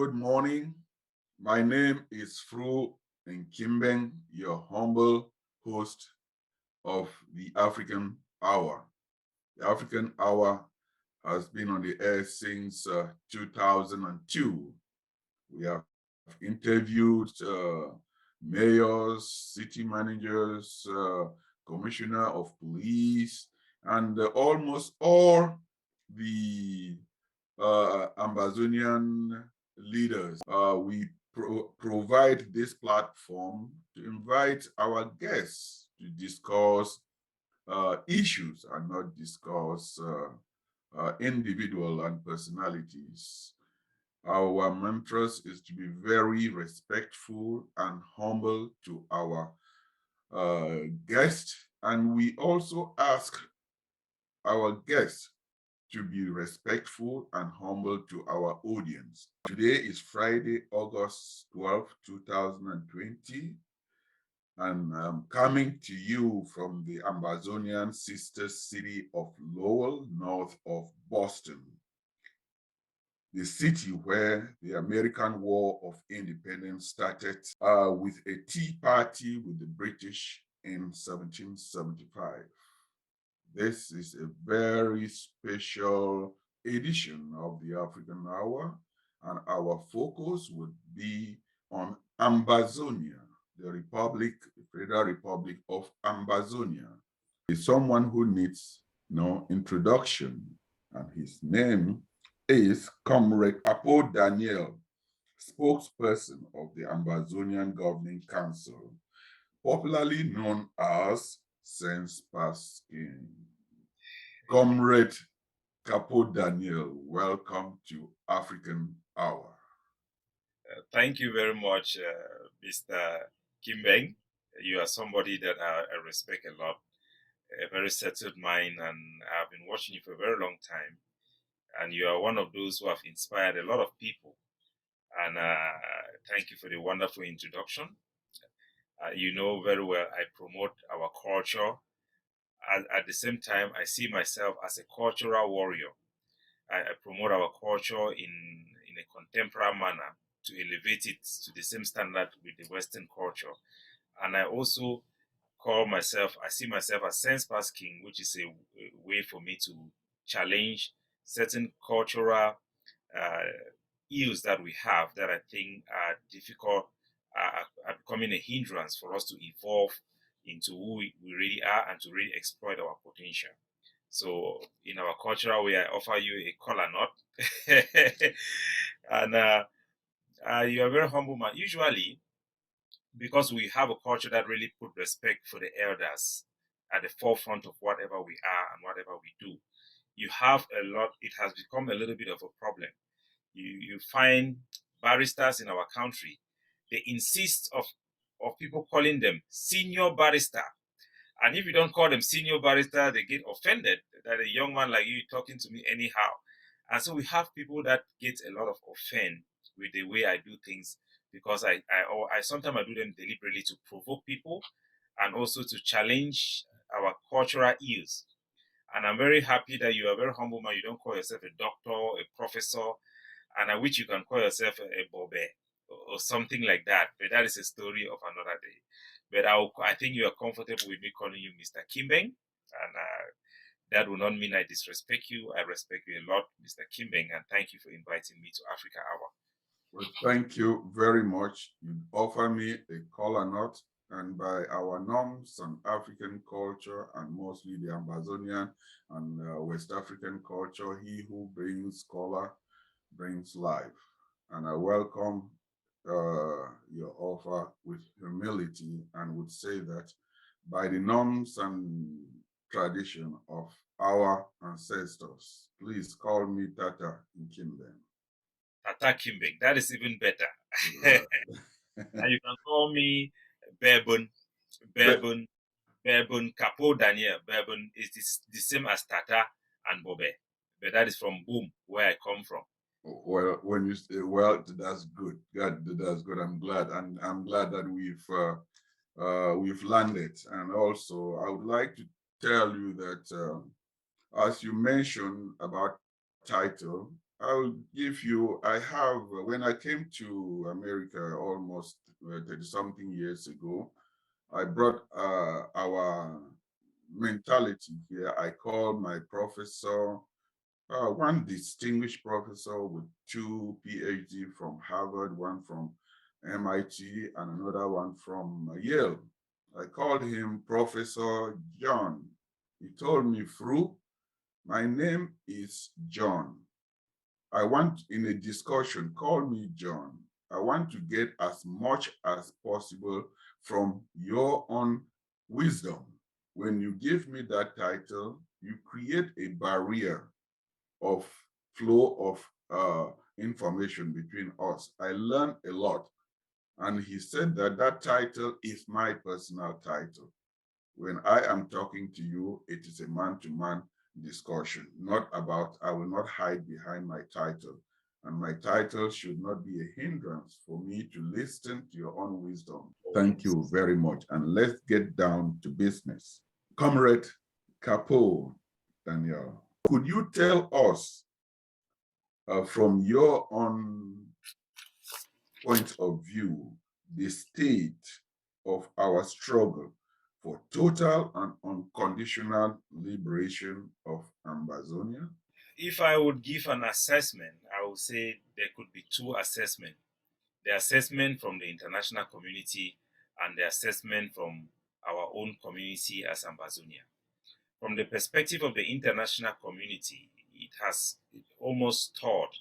good morning. My name is Fru Nkimbeng, your humble host of the African Hour. The African Hour has been on the air since 2002. We have interviewed mayors, city managers, commissioner of police, and almost all the Ambazonian leaders. We provide this platform to invite our guests to discuss issues and not discuss individual and personalities. Our mantra is to be very respectful and humble to our guests, and we also ask our guests to be respectful and humble to our audience. Today is Friday, August 12th, 2020, and I'm coming to you from the Ambazonian sister city of Lowell, north of Boston, the city where the American War of Independence started with a tea party with the British in 1775. This is a very special edition of the African Hour, and our focus would be on Ambazonia, the Federal Republic of Ambazonia. Is someone who needs no introduction, and his name is Comrade Capo Daniel, spokesperson of the Ambazonian Governing Council, popularly known as Sense Paskin. Comrade Capo Daniel, welcome to African Hour. Thank you very much, Mr. Kimbeng. You are somebody that I respect a lot, a very settled mind, and I've been watching you for a very long time. And you are one of those who have inspired a lot of people. And thank you for the wonderful introduction. You know very well I promote our culture. At the same time, I see myself as a cultural warrior. I promote our culture in a contemporary manner to elevate it to the same standard with the Western culture. And I also I see myself as sense pass king, which is a way for me to challenge certain cultural uh, ills that we have that I think are difficult, are becoming a hindrance for us to evolve into who we really are and to really exploit our potential. So in our cultural way, I offer you a kola nut, and you are very humble man. Usually, because we have a culture that really put respect for the elders at the forefront of whatever we are and whatever we do, you have a lot. It has become a little bit of a problem. You find barristers in our country, they insist of people calling them senior barrister. And if you don't call them senior barrister, they get offended that a young man like you talking to me anyhow. And so we have people that get a lot of offense with the way I do things because I sometimes I do them deliberately to provoke people and also to challenge our cultural ills. And I'm very happy that you are a very humble man. You don't call yourself a doctor, a professor, and I wish you can call yourself a bobe or something like that. But that is a story of another day. But I think you are comfortable with me calling you Mr. Kimbeng, and that will not mean I disrespect you. I respect you a lot, Mr. Kimbeng, and thank you for inviting me to Africa Hour. Well, thank you very much. You offer me a kola nut, and by our norms and African culture, and mostly the Ambazonian and West African culture, he who brings kola brings life. And I welcome your offer with humility and would say that by the norms and tradition of our ancestors, please call me Tata Nkimben. Tata Kimbeng, that is even better. And you can call me Bebun, Bebun, Bebun Capo Daniel. Bebun is the same as Tata and Bobe, but that is from Boom, where I come from. Well, when you say, well, that's good. God, that's good. I'm glad, and I'm glad that we've landed. And also, I would like to tell you that as you mentioned about title, I'll give you, I have, when I came to America almost 30 something years ago, I brought our mentality here. I called my professor, one distinguished professor with two PhD from Harvard, one from MIT, and another one from Yale. I called him Professor John. He told me, Fru, my name is John. I want, in a discussion, call me John. I want to get as much as possible from your own wisdom. When you give me that title, you create a barrier of flow of information between us. I learned a lot. And he said that that title is my personal title. When I am talking to you, it is a man-to-man discussion, not about, I will not hide behind my title. And my title should not be a hindrance for me to listen to your own wisdom. Thank you very much. And let's get down to business. Comrade Capo, Daniel, could you tell us from your own point of view, the state of our struggle for total and unconditional liberation of Ambazonia? If I would give an assessment, I would say there could be two assessments: the assessment from the international community and the assessment from our own community as Ambazonia. From the perspective of the international community, it has almost stalled.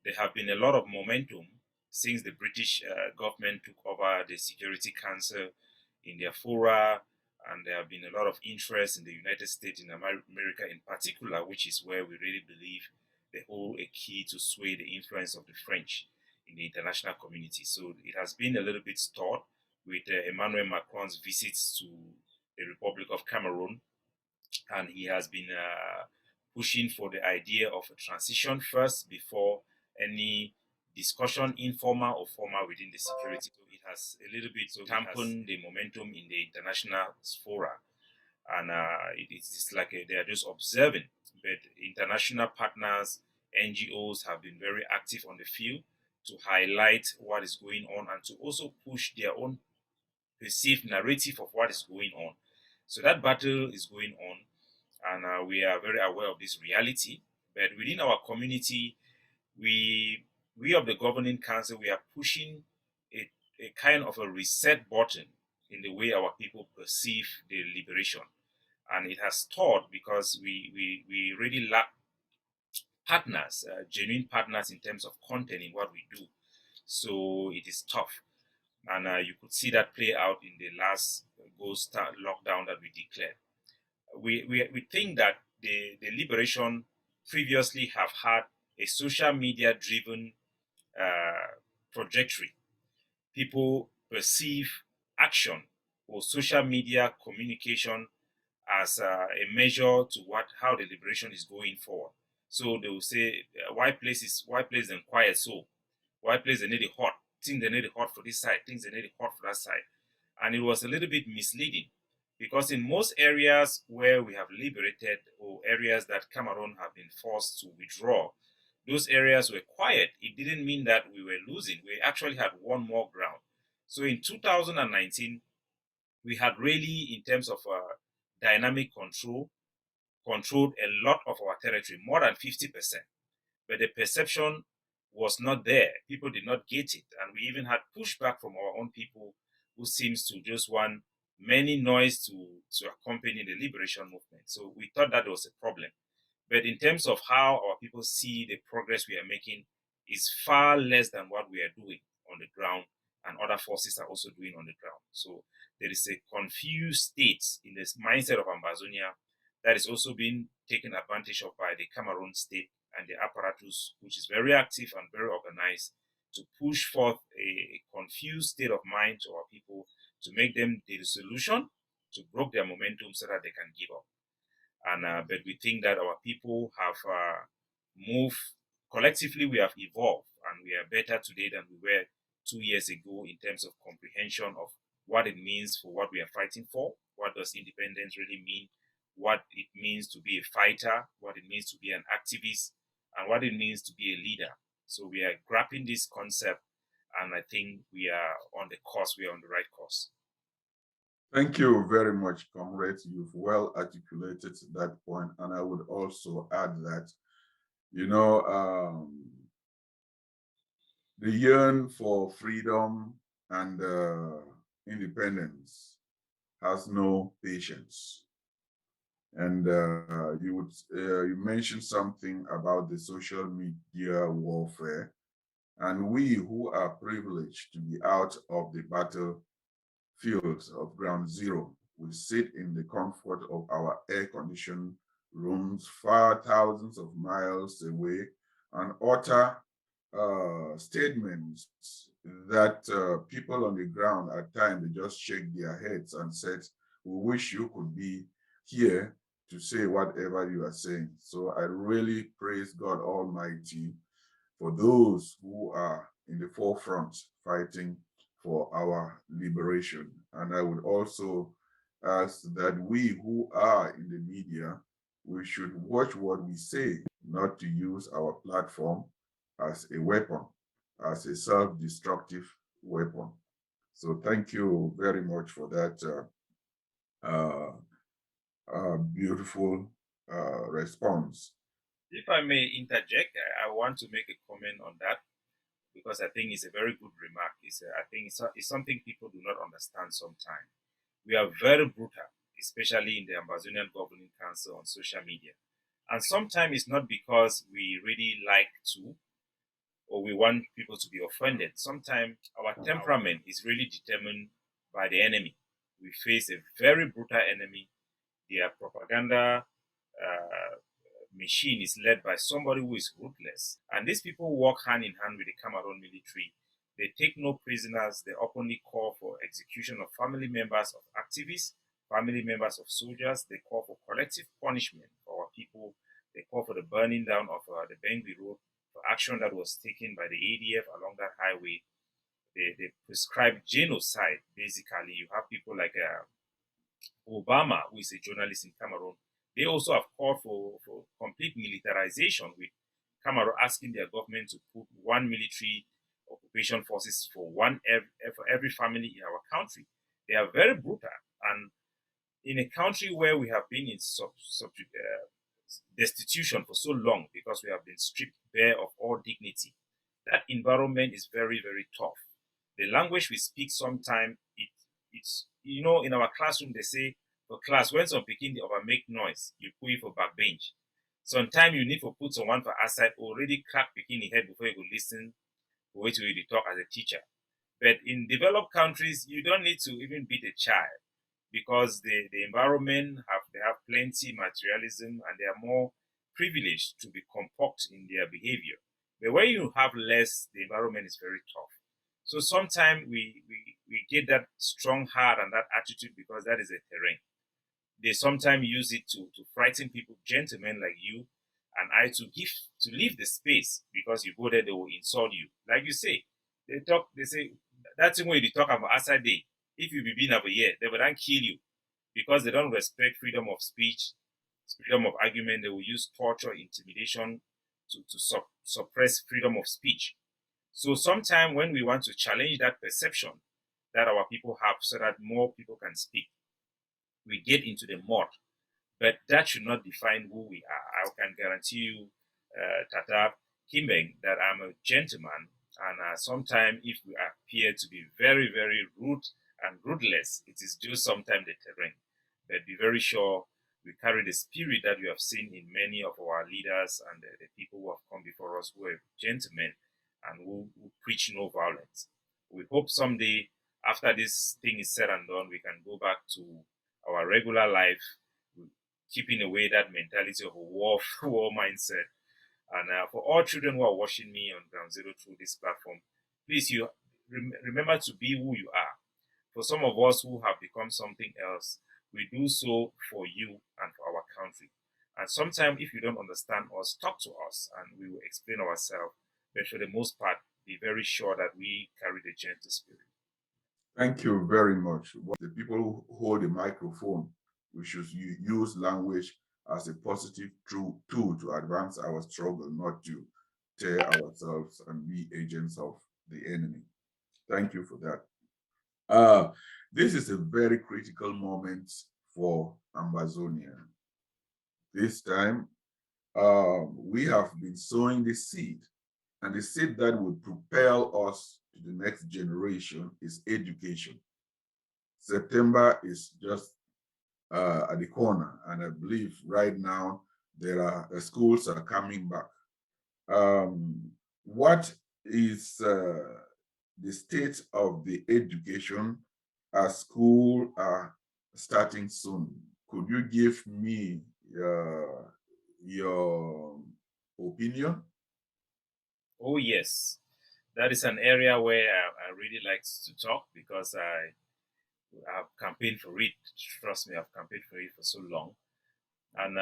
There have been a lot of momentum since the British government took over the Security Council in their fora, and there have been a lot of interest in the United States, in America in particular, which is where we really believe they hold a key to sway the influence of the French in the international community. So it has been a little bit stalled with Emmanuel Macron's visits to the Republic of Cameroon, and he has been pushing for the idea of a transition first before any discussion, informal or formal, within the security. So it has a little bit dampened the momentum in the international fora, and it's like they are just observing. But international partners, NGOs have been very active on the field to highlight what is going on and to also push their own perceived narrative of what is going on. So that battle is going on, and we are very aware of this reality. But within our community, we we of the governing council, we are pushing a kind of a reset button in the way our people perceive the liberation, and it has stalled because we really lack partners, genuine partners in terms of content in what we do. So it is tough, and you could see that play out in the last ghost lockdown that we declared. We think that the liberation previously have had a social media driven uh, trajectory. People perceive action or social media communication as a measure to what how the liberation is going forward. So they will say, why place them quiet so? Why place they need it hot? Think they need it hot for this side, things they need it hot for that side. And it was a little bit misleading because in most areas where we have liberated or areas that Cameroon have been forced to withdraw, those areas were quiet. It didn't mean that we were losing. We actually had won more ground. So in 2019, we had really, in terms of dynamic control, controlled a lot of our territory, more than 50%. But the perception was not there. People did not get it. And we even had pushback from our own people who seems to just want many noise to accompany the liberation movement. So we thought that was a problem. But in terms of how our people see the progress we are making, is far less than what we are doing on the ground, and other forces are also doing on the ground. So there is a confused state in this mindset of Ambazonia that is also being taken advantage of by the Cameroon state and the apparatus, which is very active and very organized, to push forth a confused state of mind to our people, to make them the solution, to break their momentum so that they can give up. And but we think that our people have moved collectively. We have evolved, and we are better today than we were 2 years ago in terms of comprehension of what it means for what we are fighting for. What does independence really mean? What it means to be a fighter? What it means to be an activist? and what it means to be a leader. So we are grappling this concept, and I think we are on the course, we are on the right course. Thank you very much, comrades. You've well articulated that point, and I would also add that, you know, the yearn for freedom and independence has no patience. And you mentioned something about the social media warfare, and we who are privileged to be out of the battlefields of ground zero, we sit in the comfort of our air-conditioned rooms far thousands of miles away and utter statements that people on the ground at times they just shake their heads and said, "We wish you could be here to say whatever you are saying." So I really praise God Almighty for those who are in the forefront fighting for our liberation. And I would also ask that we who are in the media, we should watch what we say, not to use our platform as a weapon, as a self-destructive weapon. So thank you very much for that uh, beautiful response. If I may interject, I want to make a comment on that because I think it's a very good remark. I think it's something people do not understand sometimes. We are very brutal, especially in the Ambazonian Governing Council on social media. And sometimes it's not because we really like to or we want people to be offended. Sometimes our temperament is really determined by the enemy. We face a very brutal enemy. Their propaganda machine is led by somebody who is ruthless. And these people work hand in hand with the Cameroon military. They take no prisoners. They openly call for execution of family members of activists, family members of soldiers. They call for collective punishment for our people. They call for the burning down of the Bengui Road for action that was taken by the ADF along that highway. They prescribe genocide. Basically, you have people like Obama, who is a journalist in Cameroon. They also have called for complete militarization, with Cameroon asking their government to put one military occupation forces for every family in our country. They are very brutal, and in a country where we have been in destitution for so long because we have been stripped bare of all dignity, that environment is very, very tough. The language we speak sometimes it's in our classroom they say for class when some picking the over make noise, you put it for backbench. Sometimes you need to put someone for outside already crack picking the head before you go listen for wait till you talk as a teacher. But in developed countries, you don't need to even beat a child because the environment they have plenty materialism and they are more privileged to be compact in their behavior. But when you have less, the environment is very tough. So sometimes we get that strong heart and that attitude because that is a terrain. They sometimes use it to frighten people, gentlemen like you and I, to leave the space because you go there, they will insult you. Like you say, they say that thing where you talk about outside day. If you be been over here, they will then kill you because they don't respect freedom of speech, freedom of argument. They will use torture, intimidation to suppress freedom of speech. So sometimes when we want to challenge that perception that our people have so that more people can speak, we get into the mud. But that should not define who we are. I can guarantee you, Tata Kimbeng, that I'm a gentleman. And sometimes if we appear to be very, very rude and ruthless, it is just sometimes the terrain. But be very sure we carry the spirit that you have seen in many of our leaders and the people who have come before us who are gentlemen and who preach no violence. We hope someday, after this thing is said and done, we can go back to our regular life, keeping away that mentality of a war, war mindset. And for all children who are watching me on Ground Zero through this platform, please you remember to be who you are. For some of us who have become something else, we do so for you and for our country. And sometimes, if you don't understand us, talk to us and we will explain ourselves. But for the most part, be very sure that we carry the gentle spirit. Thank you very much. The people who hold the microphone, we should use language as a positive tool to advance our struggle, not to tear ourselves and be agents of the enemy. Thank you for that. This is a very critical moment for Ambazonia. This time, we have been sowing the seed, and the seed that will propel us to the next generation is education. September is just at the corner, and I believe right now there are schools are coming back. What is the state of the education as school are starting soon? Could you give me your opinion? Oh, yes. That is an area where I really like to talk because I've campaigned for it. Trust me, I've campaigned for it for so long. And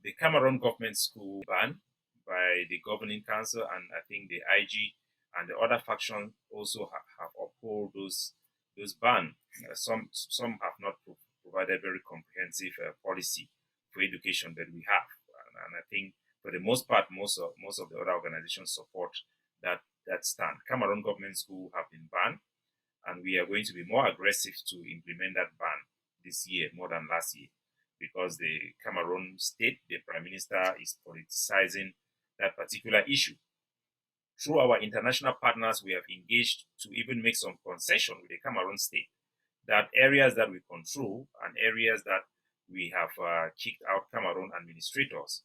the Cameroon government school banned by the governing council, and I think the IG and the other faction also have upheld those ban. Some have not provided very comprehensive policy for education that we have, and I think for the most part, most of the other organizations support that stand. Cameroon government school have been banned, and we are going to be more aggressive to implement that ban this year more than last year because the Cameroon state, the prime minister is politicizing that particular issue. Through our international partners, we have engaged to even make some concession with the Cameroon state that areas that we control and areas that we have kicked out Cameroon administrators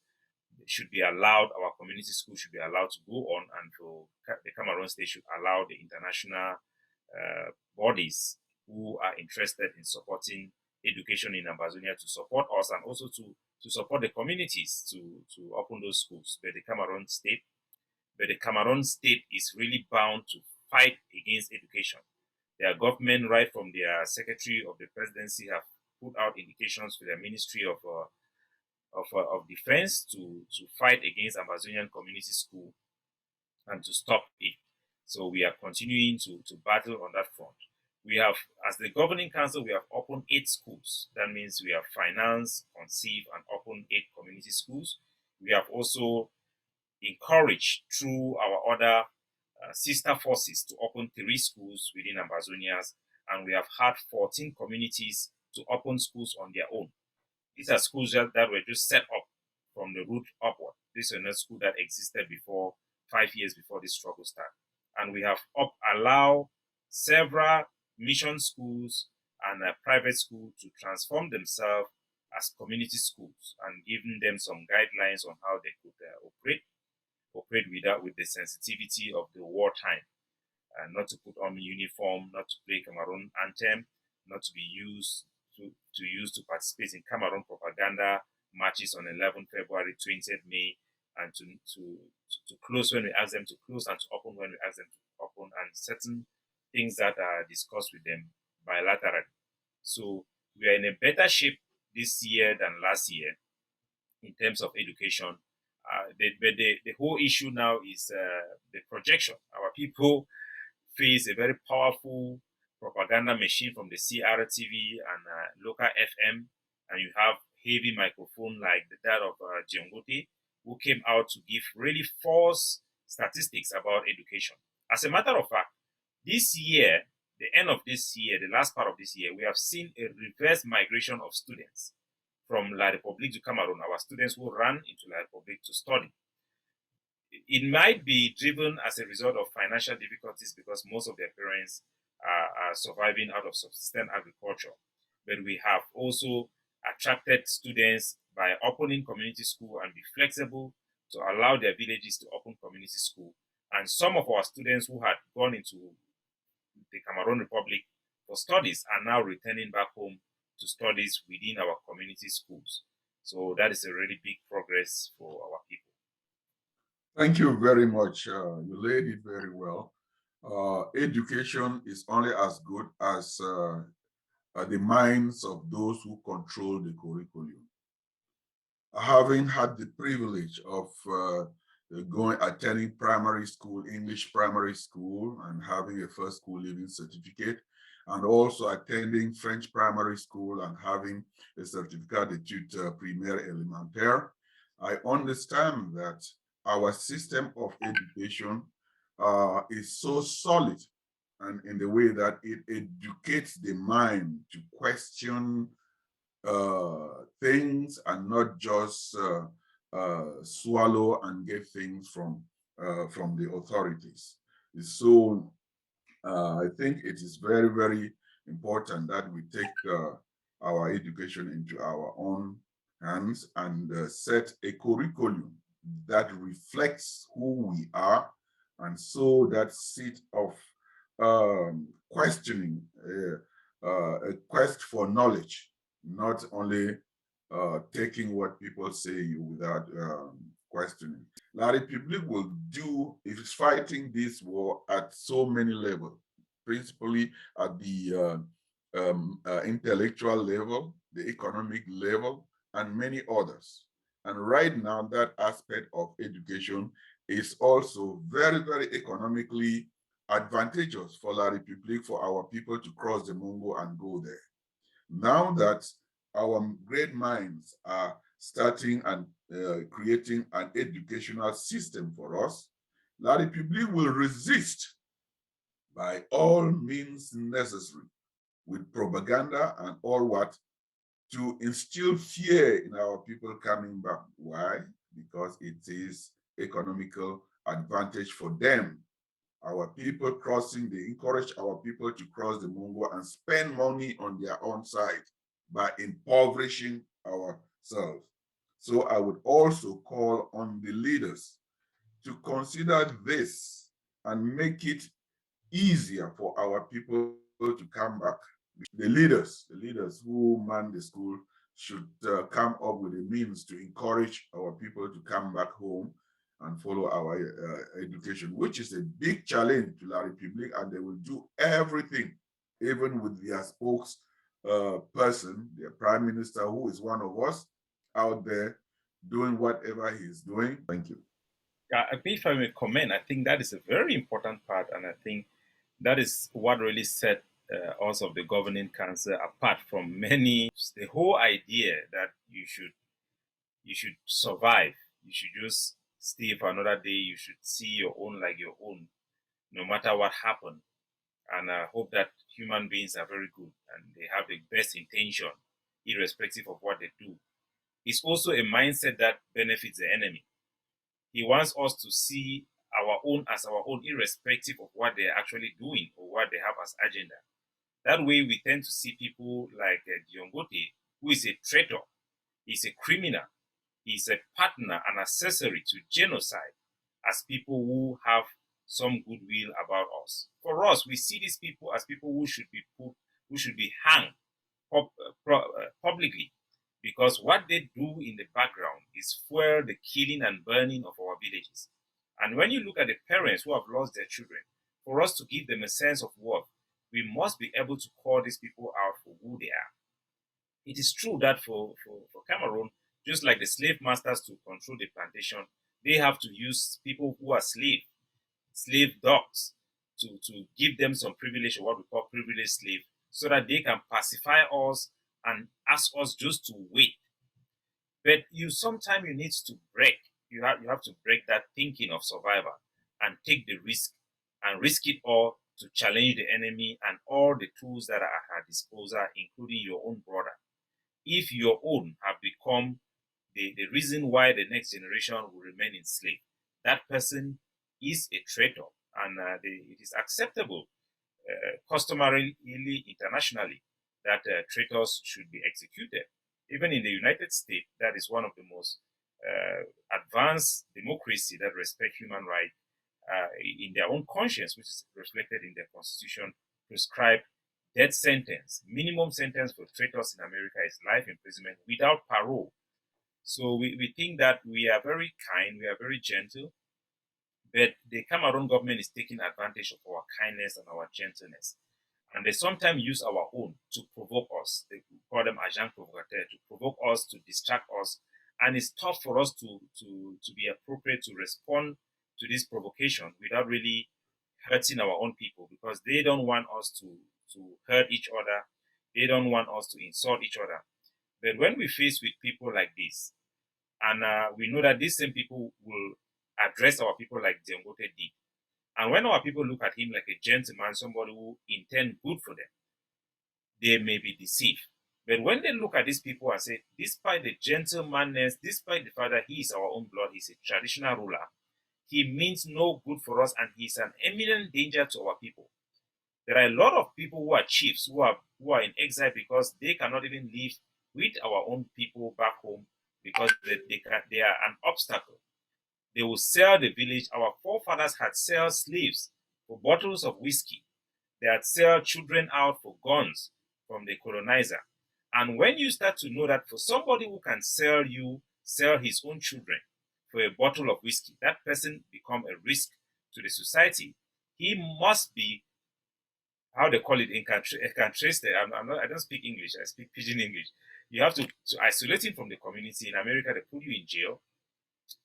should be allowed, our community school should be allowed to go on, and for the Cameroon state should allow the international bodies who are interested in supporting education in Ambazonia to support us and also to support the communities to open those schools. But the Cameroon state is really bound to fight against education. Their government, right from their secretary of the presidency, have put out indications to their ministry of defense to fight against Ambazonian community school and to stop it. So we are continuing to battle on that front. We have, as the governing council, we have opened 8 schools. That means we have financed, conceived, and opened 8 community schools. We have also encouraged through our other sister forces to open 3 schools within Ambazonias, and we have had 14 communities to open schools on their own. These are schools that were just set up from the root upward. This is a school that existed before 5 years before this struggle started. And we have allowed several mission schools and a private school to transform themselves as community schools and giving them some guidelines on how they could operate with the sensitivity of the wartime, not to put on uniform, not to play Cameroon anthem, not to be used to participate in Cameroon propaganda marches on 11th February, 20th May, and to close when we ask them to close and to open when we ask them to open, and certain things that are discussed with them bilaterally. So we are in a better shape this year than last year in terms of education. The whole issue now is the projection. Our people face a very powerful propaganda machine from the CRTV and local FM, and you have heavy microphone like that of Diongote, who came out to give really false statistics about education. As a matter of fact, this year, the end of this year, the last part of this year, we have seen a reverse migration of students from La République to Cameroon, our students who ran into La République to study. It might be driven as a result of financial difficulties because most of their parents are surviving out of subsistence agriculture. But we have also attracted students by opening community school and be flexible to allow their villages to open community school. And some of our students who had gone into the Cameroon Republic for studies are now returning back home to studies within our community schools. So that is a really big progress for our people. Thank you very much. You laid it very well. Education is only as good as the minds of those who control the curriculum. Having had the privilege of attending primary school, English primary school, and having a first school living certificate, and also attending French primary school and having a certificate d'études primaire élémentaire, I understand that our system of education is so solid, and in the way that it educates the mind to question things and not just swallow and get things from the authorities. So I think it is very, very important that we take our education into our own hands and set a curriculum that reflects who we are, and so that seat of questioning, a quest for knowledge, not only taking what people say without questioning. La République will do, is fighting this war at so many levels, principally at the intellectual level, the economic level, and many others. And right now, that aspect of education is also very, very economically advantageous for La République, for our people to cross the Mungo and go there. Now that our great minds are starting and creating an educational system for us, La République will resist by all means necessary, with propaganda and all what, to instill fear in our people coming back. Why? Because it is economical advantage for them. Our people crossing, they encourage our people to cross the Mungo and spend money on their own side by impoverishing ourselves. So I would also call on the leaders to consider this and make it easier for our people to come back. The leaders who man the school should come up with a means to encourage our people to come back home and follow our education, which is a big challenge to La République, and they will do everything, even with their spokesperson, their prime minister, who is one of us, out there doing whatever he's doing. Thank you. If I may comment, I think that is a very important part, and I think that is what really set us of the governing council apart from many. The whole idea that you should survive, you should just stay for another day, you should see your own like your own, no matter what happened. And I hope that human beings are very good and they have the best intention, irrespective of what they do. It's also a mindset that benefits the enemy. He wants us to see our own as our own, irrespective of what they're actually doing or what they have as agenda. That way, we tend to see people like Diongote, who is a traitor, he's a criminal, he's a partner, an accessory to genocide, as people who have some goodwill about us. For us, we see these people as people who should be hanged publicly, because what they do in the background is fuel the killing and burning of our villages. And when you look at the parents who have lost their children, for us to give them a sense of worth, we must be able to call these people out for who they are. It is true that for Cameroon, just like the slave masters to control the plantation, they have to use people who are slave dogs, to give them some privilege, or what we call privileged slave, so that they can pacify us and ask us just to wait. But sometimes you need to break. You have to break that thinking of survival and take the risk and risk it all to challenge the enemy and all the tools that are at our disposal, including your own brother. If your own have become the reason why the next generation will remain enslaved, that person is a traitor, and it is acceptable customarily internationally that traitors should be executed. Even in the United States, that is one of the most advanced democracy that respect human rights in their own conscience, which is reflected in their constitution, prescribe death sentence. Minimum sentence for traitors in America is life imprisonment without parole. So we think that we are very kind, we are very gentle, but the Cameroon government is taking advantage of our kindness and our gentleness. And they sometimes use our own to provoke us. They call them agent provocateur, to provoke us, to distract us. And it's tough for us to be appropriate to respond to this provocation without really hurting our own people, because they don't want us to hurt each other. They don't want us to insult each other. But when we face with people like this, and we know that these same people will address our people like Dangote did, and when our people look at him like a gentleman, somebody who intend good for them, they may be deceived. But when they look at these people and say, despite the gentlemanness, despite the fact that he is our own blood, he's a traditional ruler, he means no good for us and he's an imminent danger to our people. There are a lot of people who are chiefs who are in exile because they cannot even live with our own people back home because they are an obstacle. They will sell the village. Our forefathers had sell slaves for bottles of whiskey. They had sell children out for guns from the colonizer. And when you start to know that for somebody who can sell his own children for a bottle of whiskey, that person become a risk to the society. He must be, how they call it in countries. I don't speak English. I speak pidgin English. You have to isolate him from the community. In America, they put you in jail.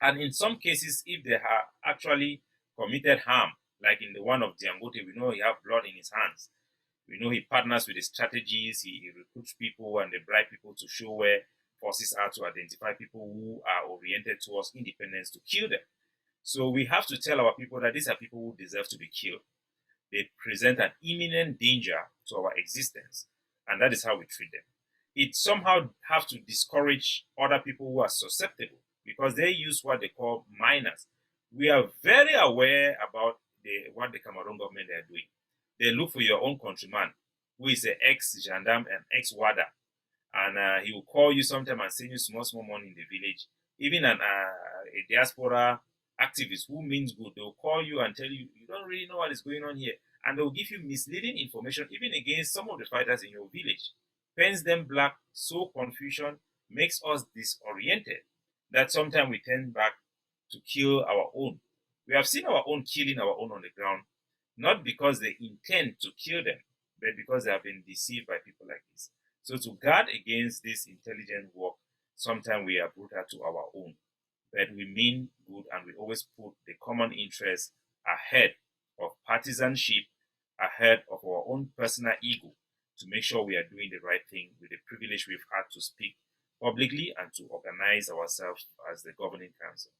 And in some cases, if they have actually committed harm, like in the one of Dangote, we know he have blood in his hands. We know he partners with the strategies, he recruits people and they bribe people to show where forces are to identify people who are oriented towards independence to kill them. So we have to tell our people that these are people who deserve to be killed. They present an imminent danger to our existence, and that is how we treat them. It somehow have to discourage other people who are susceptible because they use what they call minors. We are very aware about what the Cameroon government are doing. They look for your own countryman who is an ex-gendarme and ex-WADA, and he will call you sometime and send you small money in the village. Even a diaspora activist who means good, they'll call you and tell you you don't really know what is going on here, and they'll give you misleading information even against some of the fighters in your village. Paints them black, so confusion makes us disoriented that sometimes we turn back to kill our own. We have seen our own killing our own on the ground, not because they intend to kill them, but because they have been deceived by people like this. So to guard against this intelligent work, sometimes we are brutal to our own, but we mean good and we always put the common interest ahead of partisanship, ahead of our own personal ego to make sure we are doing the right thing with the privilege we've had to speak publicly and to organize ourselves as the governing council.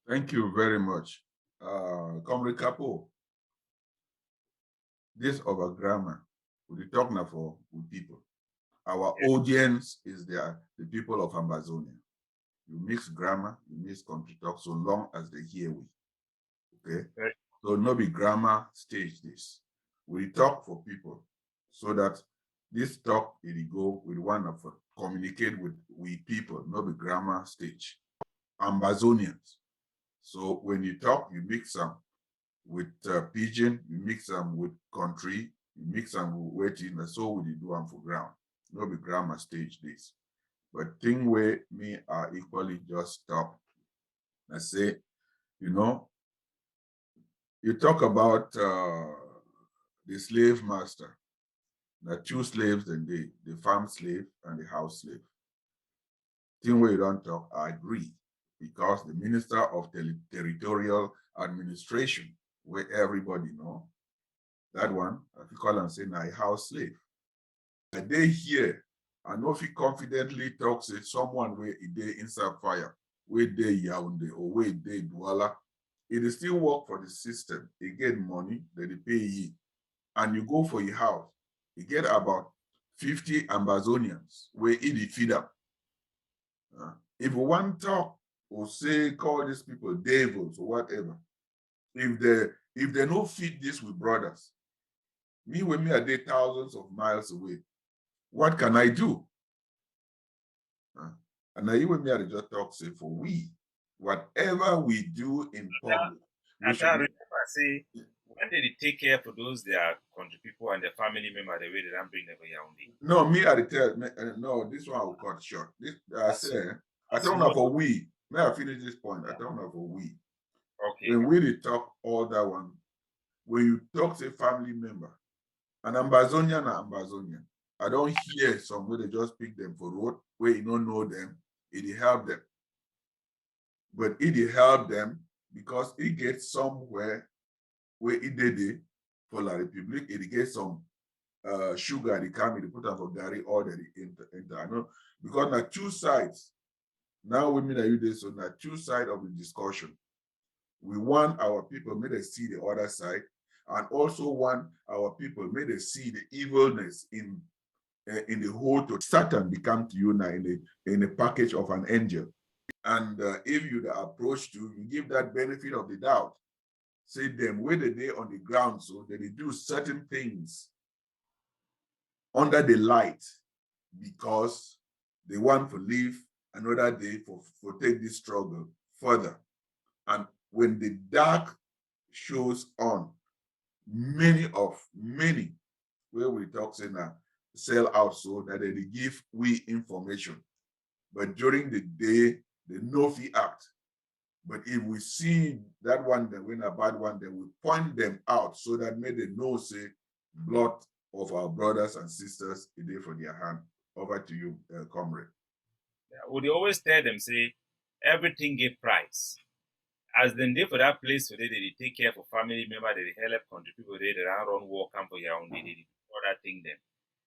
Thank you very much. Comrade Capo, this our grammar. We talk now for people. Our audience is the people of Ambazonia. You mix grammar, you mix country talk, so long as they hear we. Okay? Right. So no be grammar stage this. We talk for people so that this talk it go with one of communicate with we people, no be grammar stage. Ambazonians. So when you talk, you mix them with pidgin, you mix them with country, you mix them with waiting, so we do them for ground. No be grammar stage this. But thing where me are equally just stop. I say, you know, you talk about the slave master. The two slaves, then the farm slave and the house slave. Thing where you don't talk, I agree. Because the Minister of Territorial Administration, where everybody know, that one, if you call and say, na a house slave. They here, I know if he confidently talks to someone where they inside fire, where they Yaoundé or where they Douala, it still work for the system. They get money, then they pay you. And you go for your house, you get about 50 Ambazonians where it feed up. If we want to talk or say, call these people devils or whatever, if they don't feed this with brothers, me when me are there thousands of miles away, what can I do? And now you with me are just talk say for we, whatever we do in public, we And should I be. remember say when they take care for those their country people and their family member the way they don't bring them for Yaoundé. No, me I tell no, this one will cut short. This I say I don't know for we. May I finish this point? I don't know for we. Okay. When we talk all that one, when you talk to a family member, an Ambazonian or Ambazonian, I don't hear some way they just pick them for road where you don't know them, it help them. But it help them because it gets somewhere where it did it for La Republique, it gets some sugar, they come, they put on for Gary order the I know because now two sides. Now we mean that you this so now two sides of the discussion. We want our people may they see the other side, and also want our people may they see the evilness in the whole to Satan become to you now in the package of an angel. And if you the approach to, you give that benefit of the doubt. Say them where they on the ground so that they do certain things under the light because they want to live another day for take this struggle further. And when the dark shows on, many where we talk say now sell out so that they give we information. But during the day, they know fee act. But if we see that one that when a bad one, then we point them out so that may they know say blood of our brothers and sisters is there for their hand. Over to you, comrade. Yeah, would they always tell them, say, everything get price. As them there for that place today, they take care for family member, they help country people, they run war camp for your own, they other thing them.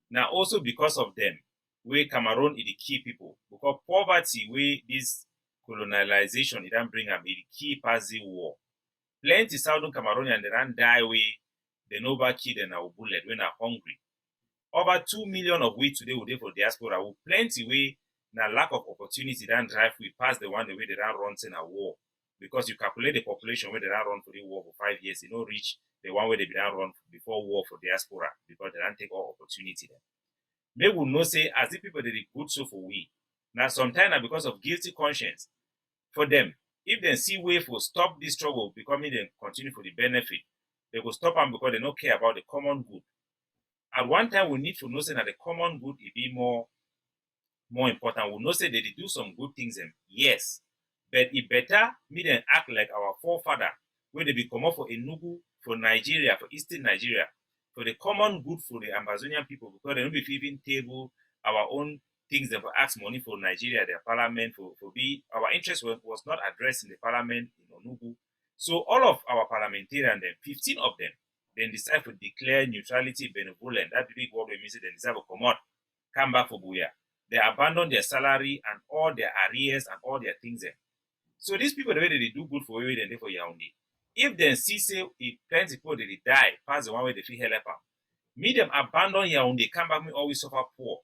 Now also because of them, where Cameroon is the key people, because poverty where this colonialization it don't bring them is the key past the war. Plenty Southern Cameroonian they don't die way, they never kill them now bullet when are hungry. Over 2 million of we today will dey for diaspora with plenty way na lack of opportunity don't drive we pass the one the way they don't run in a war. Because you calculate the population where they don't run for the war for 5 years, you don't reach the one where they don't run before war for diaspora because they don't take all opportunity then. May we know say as the people they good so for we. Now sometimes because of guilty conscience for them, if they see way for stop this struggle becoming then continue for the benefit, they will stop them because they don't care about the common good. At one time we need to know say that the common good will be more important. We know say they do some good things them, yes. But it better me than act like our forefather, where they be come up for Enugu, for Nigeria, for Eastern Nigeria, for the common good for the Ambazonian people, because they don't be feeding table our own things that for ask money for Nigeria, their parliament, for be our interest was not addressed in the parliament in Enugu. So all of our parliamentarians, then 15 of them, then decide to declare neutrality benevolent. That big word we mean they decide to come out, come back for Buya. They abandon their salary and all their arrears and all their things there. So these people, the way they do good for way than they for Yaoundé. If then see say if plenty people they die, pass the one way they feel help them. Me them abandon Yaoundé, come back me always suffer poor.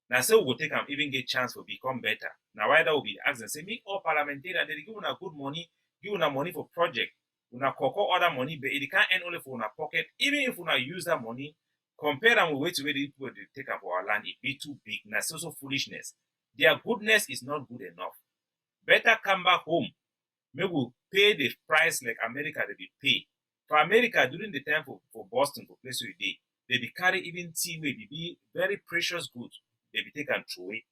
Now say we go take them even get chance for become better. Now why that will be asked and say me all parliamentarian they give una good money, give una money for project, una cocoa other money, but it can't end only for una pocket. Even if una use that money, compare them with way to where the people they take them for our land, it be too big. Now it's also foolishness. Their goodness is not good enough. Better come back home. Maybe we pay the price like America they be pay. For America, during the time for Boston, for place where they be carry even tea where they be very precious goods. They be take and throw away.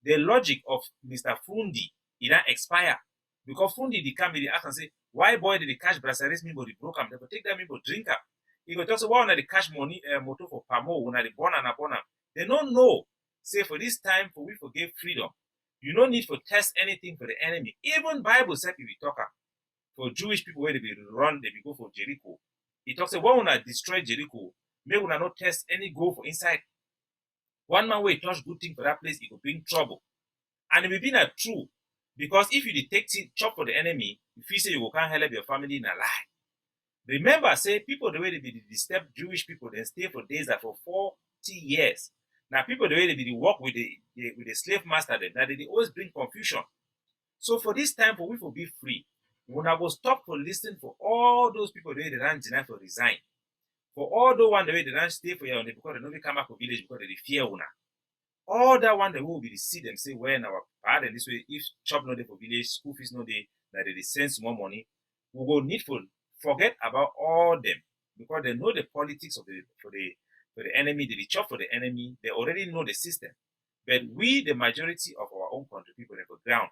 The logic of Mr. Fundi, it not expire. Because Fundi they come, they ask and say, why boy did the cash brasseries me but they broke them? They go take them in but drink up. He go tell say, why the cash money motor for Pamo, when they born and upon them. They don't know. Say for this time for we forgive freedom. You don't need to test anything for the enemy. Even Bible said if we talk for Jewish people where they be run, they be go for Jericho. It talks about when we destroy Jericho, may we not test any go for inside. One man will touch good thing for that place, it will bring trouble. And it will be not true. Because if you detect it, chop for the enemy, you feel say you can't help your family in a lie. Remember, say people the way they be disturb Jewish people, they stay for days that for 40 years. Now people the way they be work with the slave master, now they always bring confusion. So for this time, for we will be free. When I will stop for listening for all those people the way they don't deny for resign. For all the one the way they don't stay for you because they don't come back to village because they fear una. All that one they will be see them say when our bad and this way, if chop no day for village, school fees no day, that they send more money, we will need for forget about all them because they know the politics of the enemy, they chop for the enemy, they already know the system. But we, the majority of our own country people on the ground,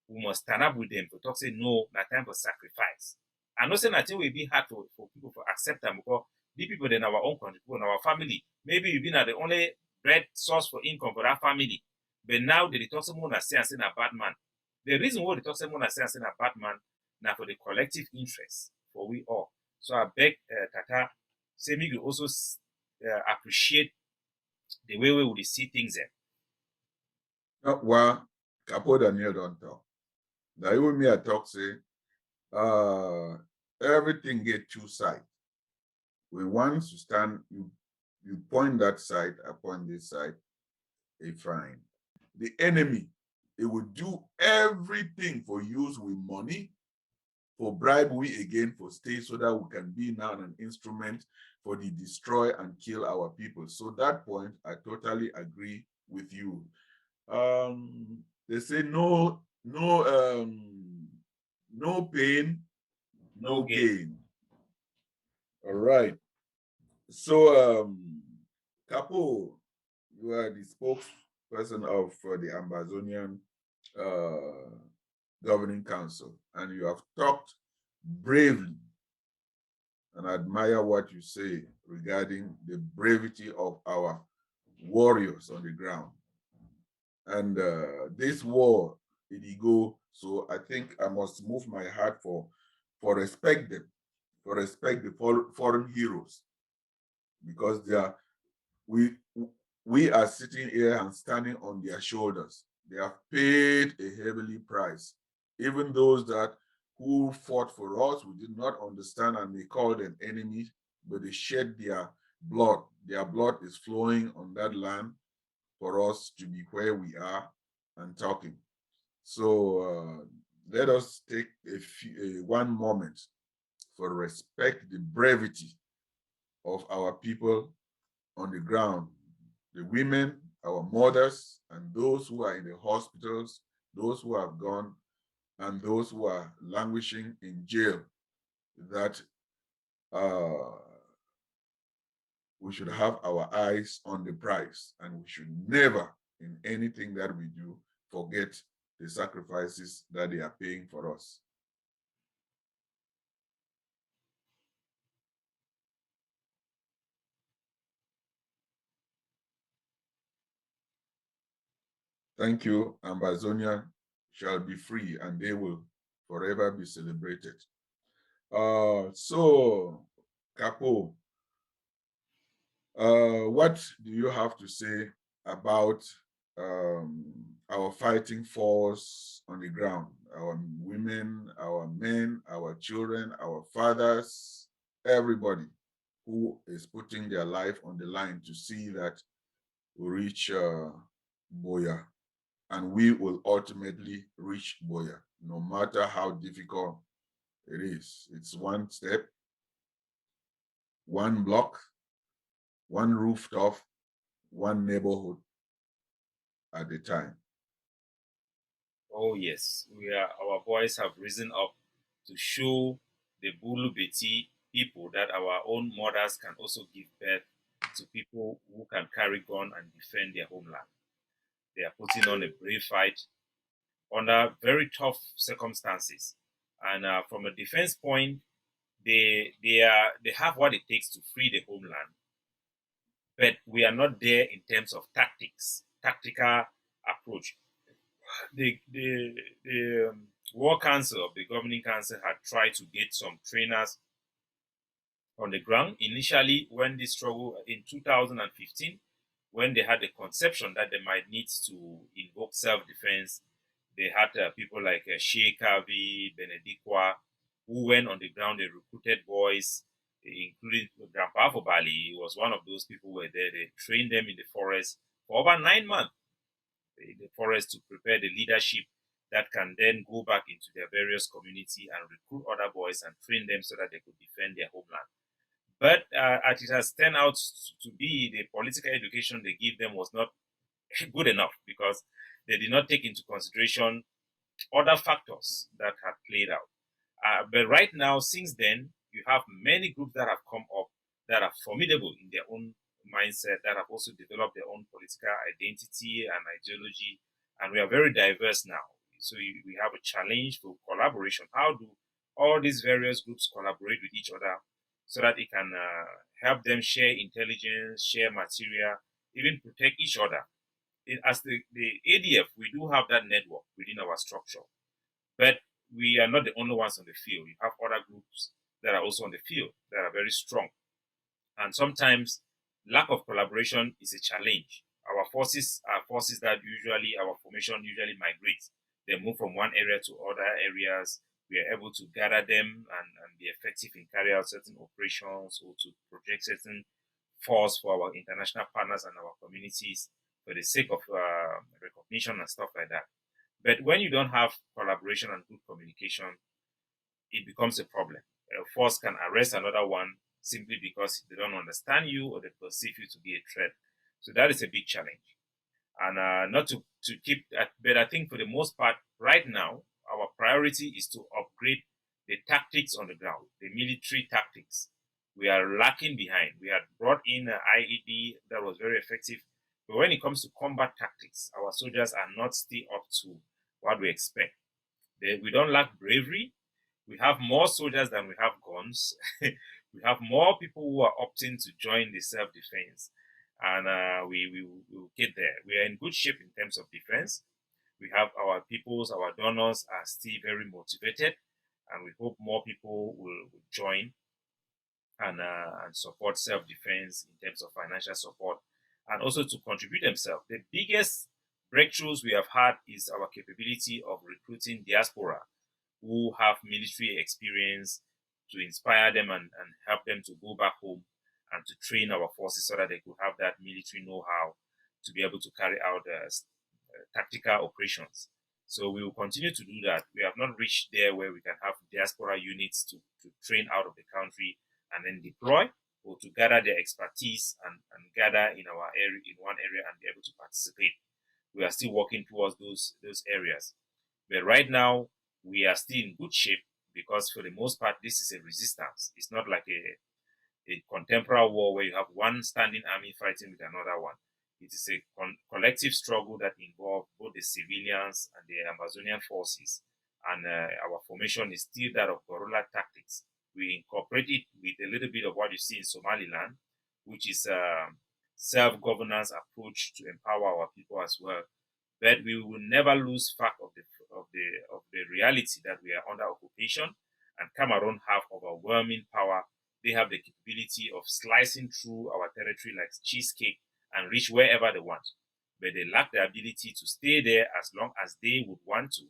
we must stand up with them to talk say no, not time for sacrifice. I know say nothing will be hard for people to accept them because the people in our own country, people in our family, maybe you've been the only bread source for income for that family. But now they talk someone as say a bad man. The reason why they talk someone as say a bad man now for the collective interest for we all. So I beg Tata, say me also appreciate the way we would see things then. Well, Capo Daniel don't talk. Now even me I talk say everything get two sides. When once you stand, you point that side, I point this side, a fine. The enemy, it will do everything for use with money, for bribe we again for stay so that we can be now an instrument for the destroy and kill our people. So that point, I totally agree with you. They say no pain, No no gain. gain. All right. So Capo, you are the spokesperson of the Ambazonian uh, Governing Council, and you have talked bravely, and I admire what you say regarding the bravery of our warriors on the ground. And this war, it go. So I think I must move my heart for respect them, for respect the foreign heroes, because they are we we are sitting here and standing on their shoulders. They have paid a heavily price. Even those that who fought for us, we did not understand and they called them enemies, but they shed their blood. Their blood is flowing on that land for us to be where we are and talking. So let us take one moment for respect the brevity of our people on the ground, the women, our mothers, and those who are in the hospitals, those who have gone, and those who are languishing in jail, that uh, we should have our eyes on the prize, and we should never, in anything that we do, forget the sacrifices that they are paying for us. Thank you. Ambazonia shall be free, and they will forever be celebrated. So, Capo, what do you have to say about our fighting force on the ground? Our women, our men, our children, our fathers, everybody who is putting their life on the line to see that we reach Boya, and we will ultimately reach Boya, no matter how difficult it is. It's one step, one block, one rooftop, one neighborhood at a time. Oh yes, our boys have risen up to show the Bulu Beti people that our own mothers can also give birth to people who can carry gun and defend their homeland. They are putting on a brave fight under very tough circumstances, and from a defense point, they have what it takes to free the homeland. But we are not there in terms of tactical approach. The War Council of the Governing Council had tried to get some trainers on the ground initially when this struggle in 2015, when they had the conception that they might need to invoke self-defense. They had people like Sheikh Kavi, Benedictwa, who went on the ground. They recruited boys, including Grandpa Fobali. He was one of those people who were there. They trained them in the forest for over 9 months in the forest to prepare the leadership that can then go back into their various community and recruit other boys and train them so that they could defend their homeland. But as it has turned out to be, the political education they give them was not good enough because they did not take into consideration other factors that had played out. But right now, since then, you have many groups that have come up that are formidable in their own mindset, that have also developed their own political identity and ideology, and we are very diverse now. So we have a challenge for collaboration. How do all these various groups collaborate with each other so that it can help them share intelligence, share material, even protect each other? As the ADF, we do have that network within our structure, but we are not the only ones on the field. You have other groups that are also on the field that are very strong. And sometimes Lack of collaboration is a challenge. Our forces are forces that usually, our formation usually migrates. They move from one area to other areas. We are able to gather them and be effective in carry out certain operations or to project certain force for our international partners and our communities for the sake of recognition and stuff like that. But when you don't have collaboration and good communication, it becomes a problem. A force can arrest another one simply because they don't understand you or they perceive you to be a threat. So that is a big challenge. And not to keep that, but I think for the most part, right now, our priority is to upgrade the tactics on the ground, the military tactics. We are lacking behind. We had brought in an IED that was very effective, but when it comes to combat tactics, our soldiers are not still up to what we expect. We don't lack bravery. We have more soldiers than we have guns. We have more people who are opting to join the self defense. And we will get there. We are in good shape in terms of defense. We have our peoples, our donors are still very motivated, and we hope more people will join and support self defense in terms of financial support and also to contribute themselves. The biggest breakthroughs we have had is our capability of recruiting diaspora who have military experience to inspire them and help them to go back home and to train our forces so that they could have that military know-how to be able to carry out tactical operations. So we will continue to do that. We have not reached there where we can have diaspora units to train out of the country and then deploy or to gather their expertise and gather in our area in one area and be able to participate. We are still working towards those areas. But right now we are still in good shape because for the most part this is a resistance. It's not like a contemporary war where you have one standing army fighting with another one. It is a collective struggle that involves both the civilians and the Ambazonian forces. And our formation is still that of guerrilla tactics. We incorporate it with a little bit of what you see in Somaliland, which is a self-governance approach to empower our people as well. But we will never lose track of the reality that we are under occupation, and Cameroon have overwhelming power. They have the capability of slicing through our territory like cheesecake and reach wherever they want. But they lack the ability to stay there as long as they would want to,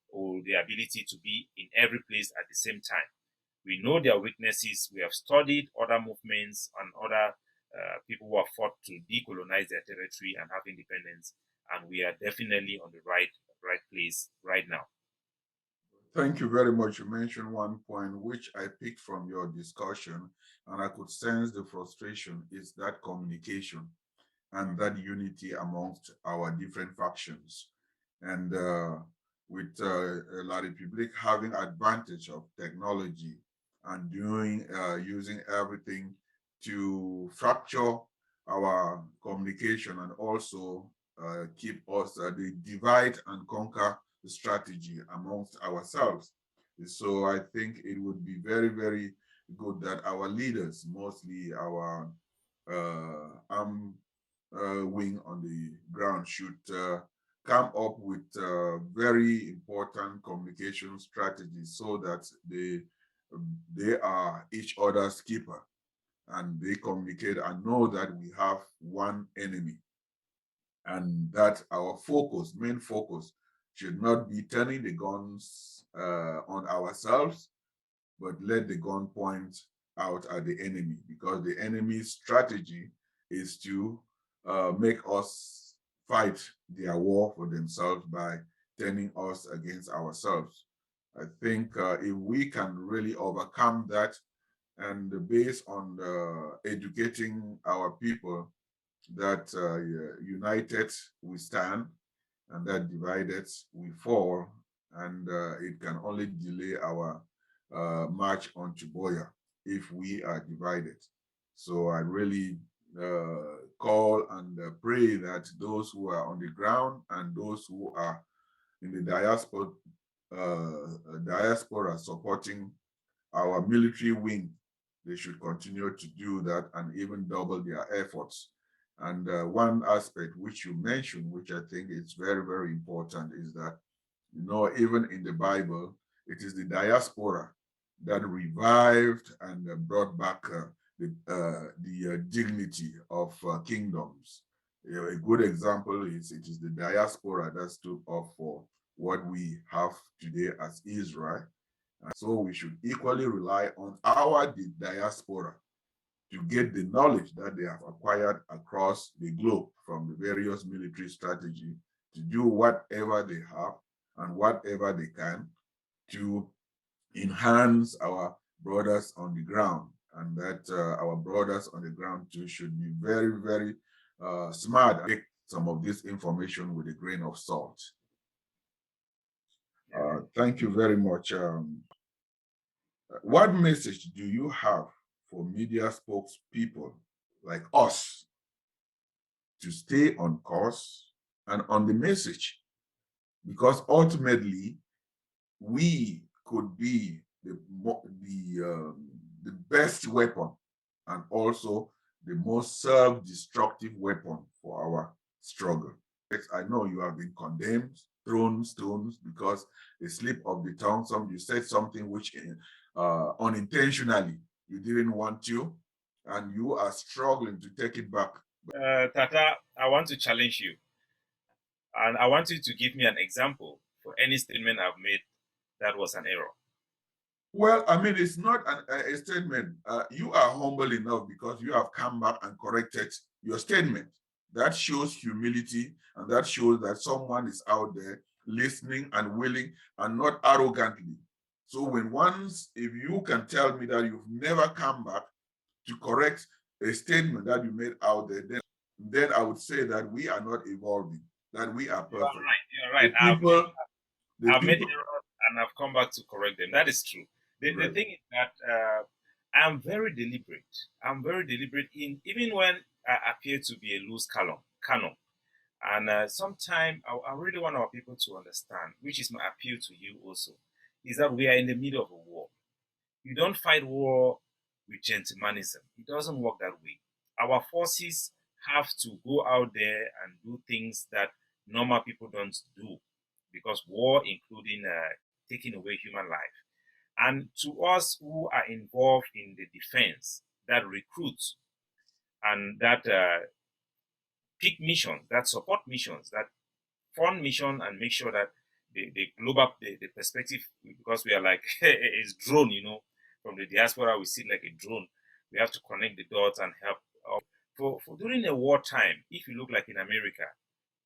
or the ability to be in every place at the same time. We know their weaknesses. We have studied other movements and other people who have fought to decolonize their territory and have independence, and we are definitely on the right place right now. Thank you very much. You mentioned one point which I picked from your discussion, and I could sense the frustration is that communication and that unity amongst our different factions. And with La République having advantage of technology and doing using everything to fracture our communication and also keep us the divide and conquer strategy amongst ourselves. So I think it would be very, very good that our leaders, mostly our armed wing on the ground, should come up with very important communication strategies so that they are each other's keeper and they communicate and know that we have one enemy and that our main focus, should not be turning the guns on ourselves, but let the gun point out at the enemy, because the enemy's strategy is to make us fight their war for themselves by turning us against ourselves. I think if we can really overcome that and based on educating our people that united we stand and that divided we fall, and it can only delay our march on Chiboya if we are divided. So I really call and pray that those who are on the ground and those who are in the diaspora supporting our military wing, they should continue to do that and even double their efforts. And one aspect which you mentioned, which I think is very, very important, is that, even in the Bible, it is the diaspora that revived and brought back the dignity of kingdoms. A good example is it is the diaspora that stood up for what we have today as Israel. And so we should equally rely on our diaspora to get the knowledge that they have acquired across the globe from the various military strategy to do whatever they have and whatever they can to enhance our brothers on the ground, and that our brothers on the ground too should be very, very smart and take some of this information with a grain of salt. Thank you very much. What message do you have for media spokespeople like us to stay on course and on the message? Because ultimately, we could be the best weapon and also the most self-destructive weapon for our struggle. I know you have been condemned, thrown stones because a slip of the tongue. You said something which unintentionally you didn't want to, and you are struggling to take it back. Tata, I want to challenge you, and I want you to give me an example for any statement I've made that was an error. Well, I mean, it's not a statement. You are humble enough because you have come back and corrected your statement. That shows humility, and that shows that someone is out there listening and willing and not arrogantly. So if you can tell me that you've never come back to correct a statement that you made out there, then I would say that we are not evolving, that we are perfect. You're right. I've made errors and I've come back to correct them. That is true. The thing is that I'm very deliberate. I'm very deliberate in even when I appear to be a loose canon. And sometimes I really want our people to understand, which is my appeal to you also, is that we are in the middle of a war. You don't fight war with gentlemanism. It doesn't work that way. Our forces have to go out there and do things that normal people don't do because war, including taking away human life. And to us who are involved in the defense, that recruits and that pick missions, that support missions, that fund mission and make sure that the global the perspective, because we are like it's drone, from the diaspora we see like a drone. We have to connect the dots and help. For during a wartime, if you look like in America,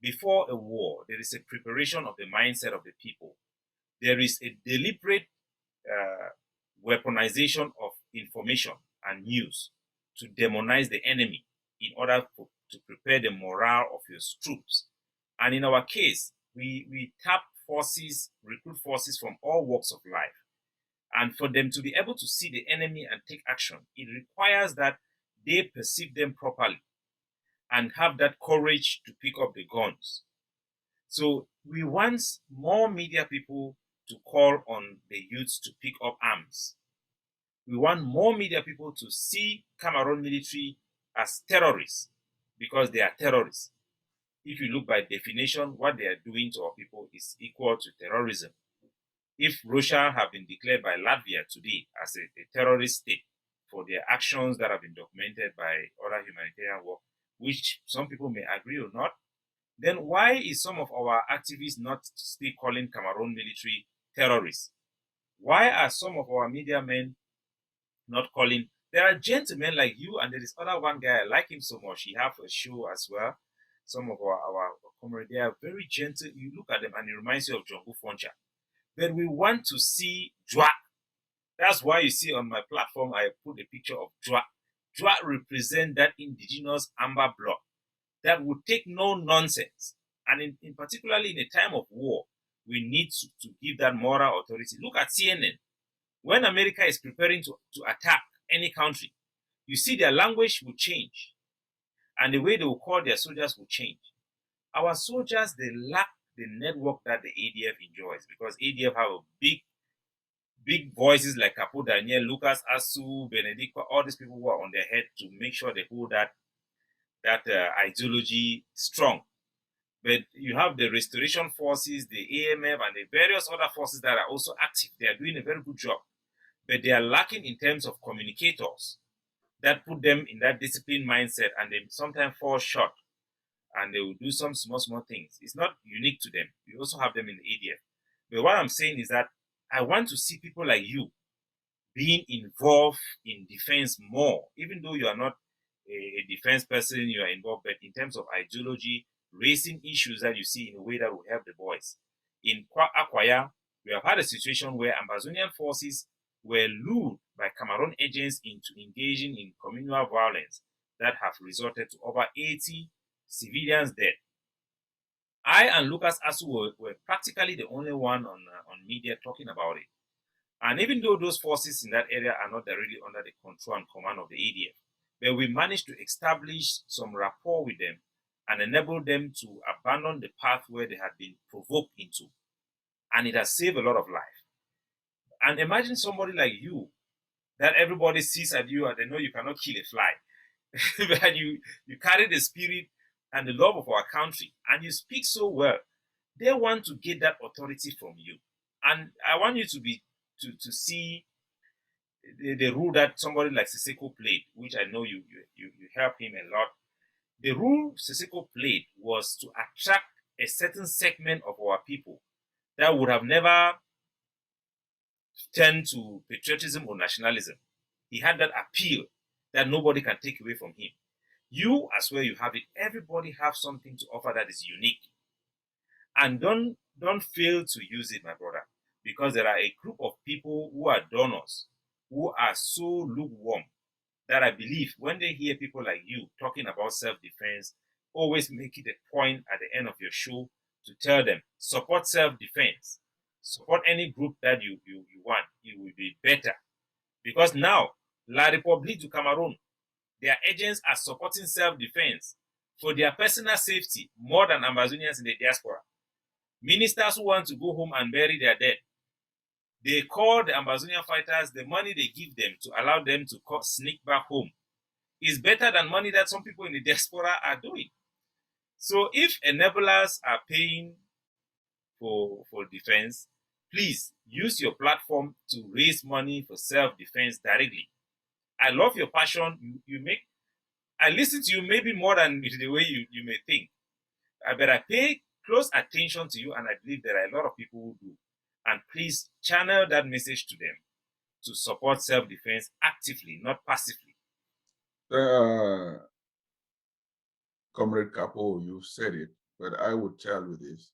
before a war, there is a preparation of the mindset of the people. There is a deliberate uh, weaponization of information and news to demonize the enemy in order to prepare the morale of your troops. And in our case, we tap forces, recruit forces from all walks of life. And for them to be able to see the enemy and take action, it requires that they perceive them properly and have that courage to pick up the guns. So we want more media people to call on the youths to pick up arms. We want more media people to see Cameroon military as terrorists because they are terrorists. If you look by definition, what they are doing to our people is equal to terrorism. If Russia have been declared by Latvia today as a terrorist state for their actions that have been documented by other humanitarian work, which some people may agree or not, then why is some of our activists not still calling Cameroon military terrorists? Why are some of our media men not calling? There are gentlemen like you, and there is other one guy, I like him so much. He have a show as well. Some of our comrades, they are very gentle. You look at them and it reminds you of John Foncha. But we want to see Jwa. That's why you see on my platform, I put a picture of Jwa. Jwa represent that indigenous amber blood that would take no nonsense. And in particularly in a time of war, we need to give that moral authority. Look at CNN. When America is preparing to attack any country, you see their language will change. And the way they will call their soldiers will change. Our soldiers, they lack the network that the ADF enjoys because ADF have a big voices like Capo, Daniel, Lucas, Asu, Benedict, all these people who are on their head to make sure they hold that ideology strong. But you have the restoration forces, the AMF, and the various other forces that are also active. They are doing a very good job. But they are lacking in terms of communicators. that put them in that disciplined mindset, and they sometimes fall short and they will do some small things. It's not unique to them. We also have them in the ADF. But what I'm saying is that I want to see people like you being involved in defense more, even though you are not a defense person, you are involved, but in terms of ideology, raising issues that you see in a way that will help the boys. In Akwaya, we have had a situation where Ambazonian forces were lured by Cameroon agents into engaging in communal violence that have resulted to over 80 civilians dead. I and Lucas Asu were practically the only one on media talking about it. And even though those forces in that area are not directly under the control and command of the ADF, but we managed to establish some rapport with them and enable them to abandon the path where they had been provoked into. And it has saved a lot of life. And imagine somebody like you that everybody sees at you and they know you cannot kill a fly. But you carry the spirit and the love of our country and you speak so well. They want to get that authority from you. And I want you to see the role that somebody like Sissoko played, which I know you help him a lot. The role Sissoko played was to attract a certain segment of our people that would have never turned to patriotism or nationalism. He had that appeal that nobody can take away from him. You as well, you have it. Everybody have something to offer that is unique, and don't fail to use it, my brother, because there are a group of people who are donors who are so lukewarm that I believe when they hear people like you talking about self-defense, always make it a point at the end of your show to tell them support self-defense, support any group that you want. It will be better because now La République du Cameroon, their agents are supporting self-defense for their personal safety more than Ambazonians in the diaspora. Ministers who want to go home and bury their dead, they call the Ambazonian fighters, the money they give them to allow them to sneak back home is better than money that some people in the diaspora are doing. So if enablers are paying for defense, please use your platform to raise money for self-defense directly. I love your passion. You make I listen to you maybe more than the way you may think. But I pay close attention to you, and I believe there are a lot of people who do. And please channel that message to them to support self-defense actively, not passively. Comrade Capo, you said it, but I would tell you this.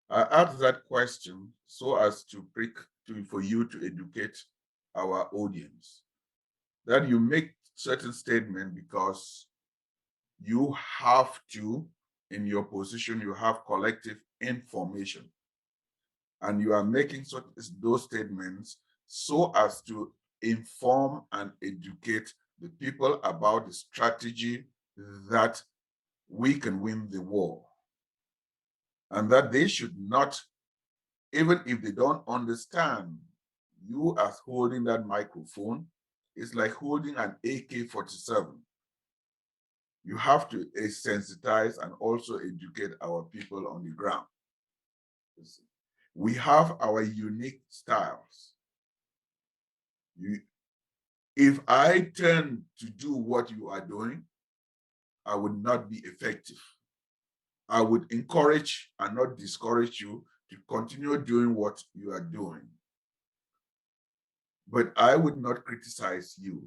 I asked that question so as for you to educate our audience. That you make certain statement because you have to, in your position, you have collective information. And you are making those statements so as to inform and educate the people about the strategy that we can win the war. And that they should not, even if they don't understand, you as holding that microphone is like holding an AK-47. You have to sensitize and also educate our people on the ground. We have our unique styles. If I turn to do what you are doing, I would not be effective. I would encourage and not discourage you to continue doing what you are doing. But I would not criticize you.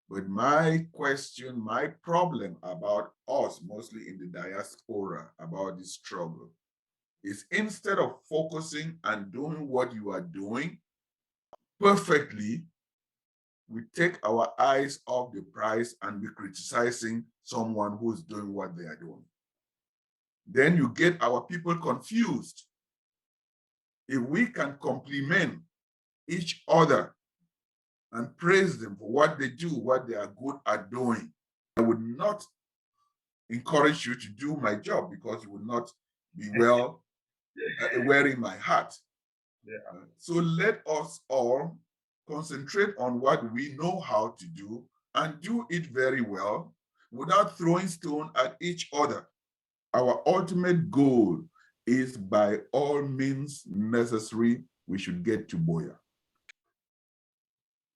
But my question, my problem about us, mostly in the diaspora, about this struggle, is instead of focusing and doing what you are doing perfectly, we take our eyes off the prize and be criticizing someone who's doing what they are doing. Then you get our people confused. If we can compliment each other and praise them for what they do, what they are good at doing, I would not encourage you to do my job because you would not be well wearing my hat. Yeah. So let us all concentrate on what we know how to do and do it very well without throwing stone at each other. Our ultimate goal is by all means necessary, we should get to Boya.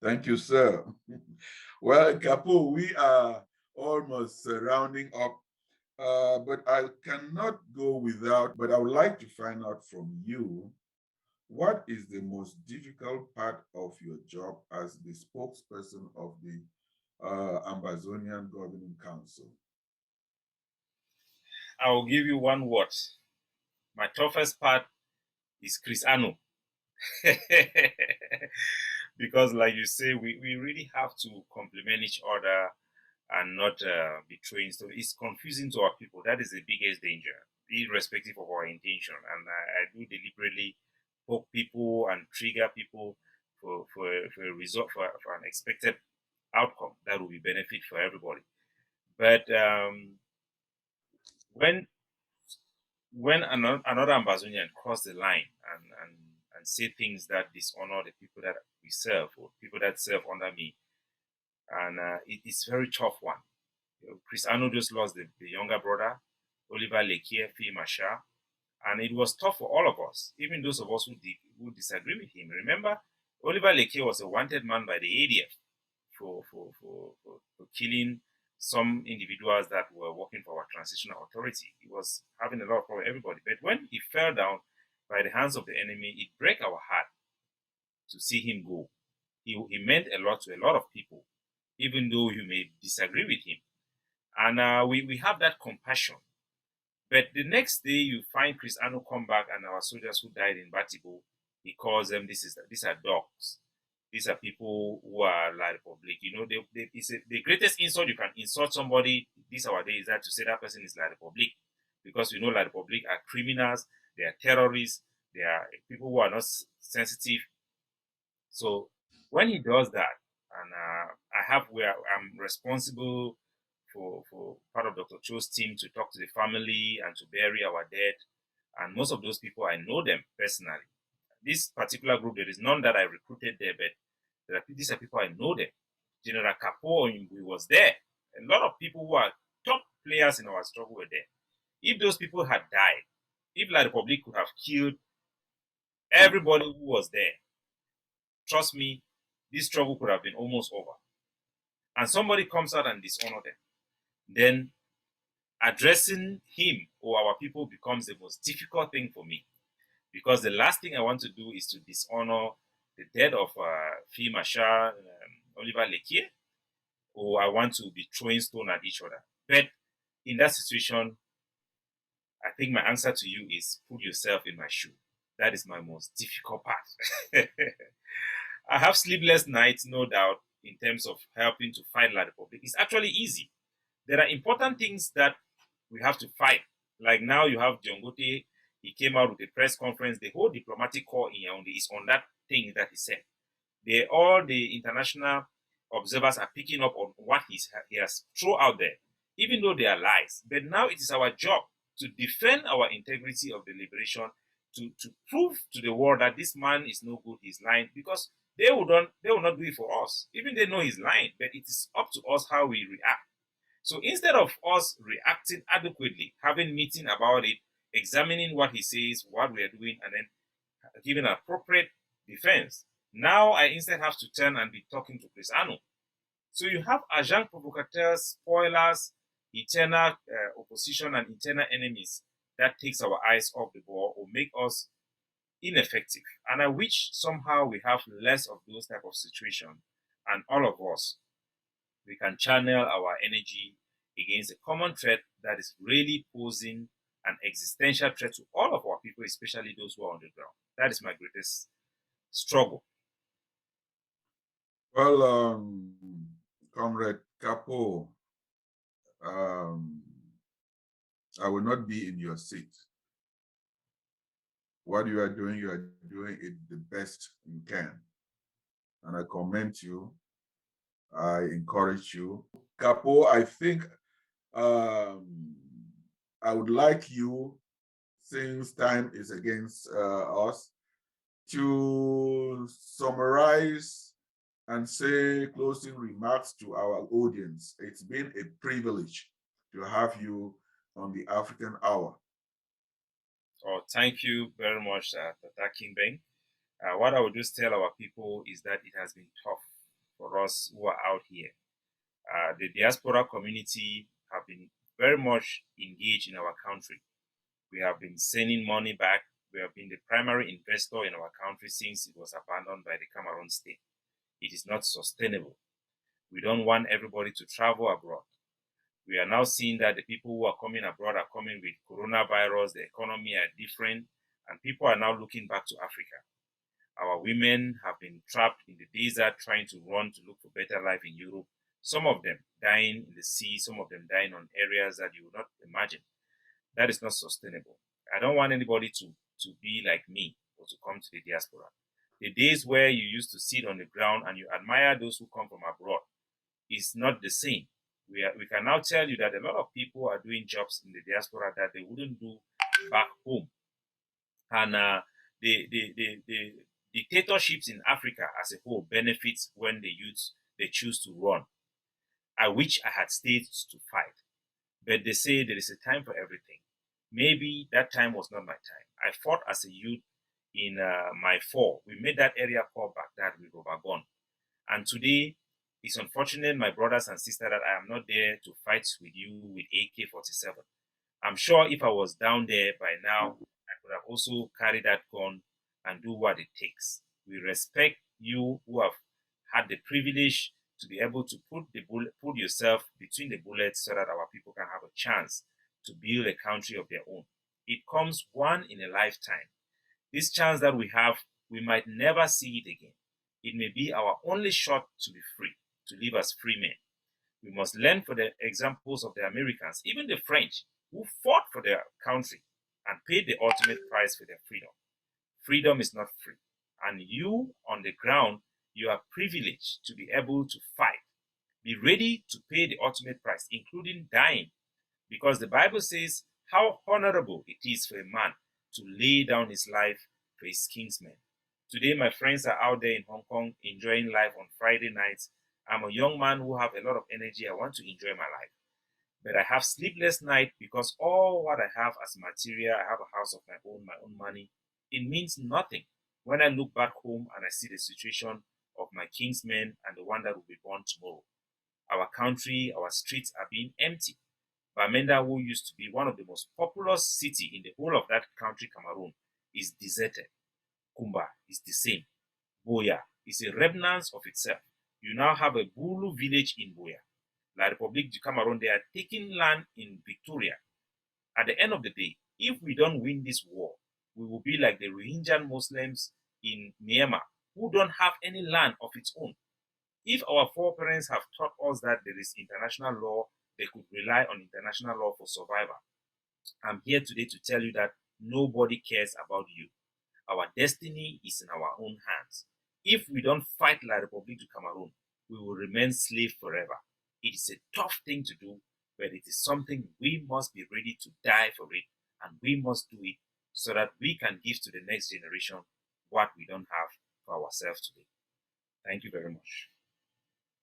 Thank you, sir. Well, Capo, we are almost rounding up, but I cannot go without, but I would like to find out from you, what is the most difficult part of your job as the spokesperson of the Ambazonian Governing Council? I will give you one word. My toughest part is Chris Anu. Because, like you say, we really have to complement each other and not be trained. So it's confusing to our people. That is the biggest danger, irrespective of our intention. And I do deliberately poke people and trigger people for a result, for an expected outcome that will be benefit for everybody. But when another Ambazonian cross the line and say things that dishonor the people that we serve or people that serve under me, and it's a very tough one. Chris Arnold just lost the younger brother, Oliver Lekier, Fee Masha, and it was tough for all of us, even those of us who disagree with him. Remember, Oliver Lekier was a wanted man by the ADF for killing some individuals that were working for our transitional authority. He was having a lot of problem with everybody. But when he fell down by the hands of the enemy, it broke our heart to see him go. He meant a lot to a lot of people, even though you may disagree with him. And we have that compassion. But the next day, you find Chris Anu come back and our soldiers who died in Batibo, he calls them, these are dogs. These are people who are La Republic. You know, the greatest insult you can insult somebody this our day is that to say that person is La Republic. Because we know La Republic are criminals, they are terrorists, they are people who are not sensitive. So when he does that, and I have where I'm responsible for part of Dr. Cho's team to talk to the family and to bury our dead. And most of those people, I know them personally. This particular group, there is none that I recruited there, but these are people I know them. General Capo was there. A lot of people who are top players in our struggle were there. If those people had died, if La Republic could have killed everybody who was there, trust me, this struggle could have been almost over. And somebody comes out and dishonor them. Then addressing him or our people becomes the most difficult thing for me, because the last thing I want to do is to dishonor the death of Fee Masha, Oliver Lekier, or I want to be throwing stone at each other. But in that situation, I think my answer to you is put yourself in my shoe. That is my most difficult part. I have sleepless nights, no doubt, in terms of helping to fight La Republic. It's actually easy. There are important things that we have to fight. Like now you have Diongote, he came out with a press conference. The whole diplomatic corps in Yaoundé is on that thing that he said. All the international observers are picking up on what he has thrown out there, even though they are lies. But now it is our job to defend our integrity of the liberation, to prove to the world that this man is no good, he's lying, because they will not do it for us. Even they know he's lying, but it is up to us how we react. So instead of us reacting adequately, having meeting about it, examining what he says, what we are doing, and then giving appropriate defense, now I instead have to turn and be talking to Chris Anu. So you have agent provocateurs, spoilers, eternal opposition, and internal enemies that takes our eyes off the ball or make us ineffective. And I wish somehow we have less of those type of situation, and all of us, we can channel our energy against a common threat that is really posing an existential threat to all of our people, especially those who are on the ground. That is my greatest struggle. Well, Comrade Capo, um, I will not be in your seat. What you are doing it the best you can. And I commend you. I encourage you. Capo, I think I would like you, since time is against us, to summarize and say closing remarks to our audience. It's been a privilege to have you on the African Hour. Oh, thank you very much, Tata Kimbeng. What I would just tell our people is that it has been tough. for us who are out here. The diaspora community have been very much engaged in our country. We have been sending money back. We have been the primary investor in our country since it was abandoned by the Cameroon state. It is not sustainable. We don't want everybody to travel abroad. We are now seeing that the people who are coming abroad are coming with coronavirus, the economy are different, and people are now looking back to Africa. Our women have been trapped in the desert trying to run to look for better life in Europe. Some of them dying in the sea, some of them dying on areas that you would not imagine. That is not sustainable. I don't want anybody to be like me or to come to the diaspora. The days where you used to sit on the ground and you admire those who come from abroad is not the same. We can now tell you that a lot of people are doing jobs in the diaspora that they wouldn't do back home. And the dictatorships in Africa as a whole benefits when the youth they choose to run. I wish I had stayed to fight, but they say there is a time for everything. Maybe that time was not my time. I fought as a youth in my four. We made that area called Baghdad with Obagon. And today, it's unfortunate, my brothers and sisters, that I am not there to fight with you with AK-47. I'm sure if I was down there by now, I could have also carried that gun and do what it takes. We respect you who have had the privilege to be able to put yourself between the bullets so that our people can have a chance to build a country of their own. It comes one in a lifetime. This chance that we have, we might never see it again. It may be our only shot to be free, to live as free men. We must learn from the examples of the Americans, even the French, who fought for their country and paid the ultimate price for their freedom. Freedom is not free. And you on the ground, you are privileged to be able to fight. Be ready to pay the ultimate price, including dying, because the Bible says how honorable it is for a man to lay down his life for his kinsmen. Today, my friends are out there in Hong Kong enjoying life on Friday nights. I'm a young man who have a lot of energy. I want to enjoy my life. But I have sleepless nights because all what I have as material, I have a house of my own money. It means nothing when I look back home and I see the situation of my kinsmen and the one that will be born tomorrow. Our country, our streets are being empty. Bamenda, who used to be one of the most populous city in the whole of that country, Cameroon, is deserted. Kumba is the same. Boya is a remnant of itself. You now have a Bulu village in Boya. La République du Cameroon, they are taking land in Victoria. At the end of the day, if we don't win this war, we will be like the Rohingya Muslims in Myanmar, who don't have any land of its own. If our foreparents have taught us that there is international law, they could rely on international law for survival. I'm here today to tell you that nobody cares about you. Our destiny is in our own hands. If we don't fight La République du Cameroon, we will remain slaves forever. It is a tough thing to do, but it is something we must be ready to die for it, and we must do it so that we can give to the next generation what we don't have for ourselves today. Thank you very much.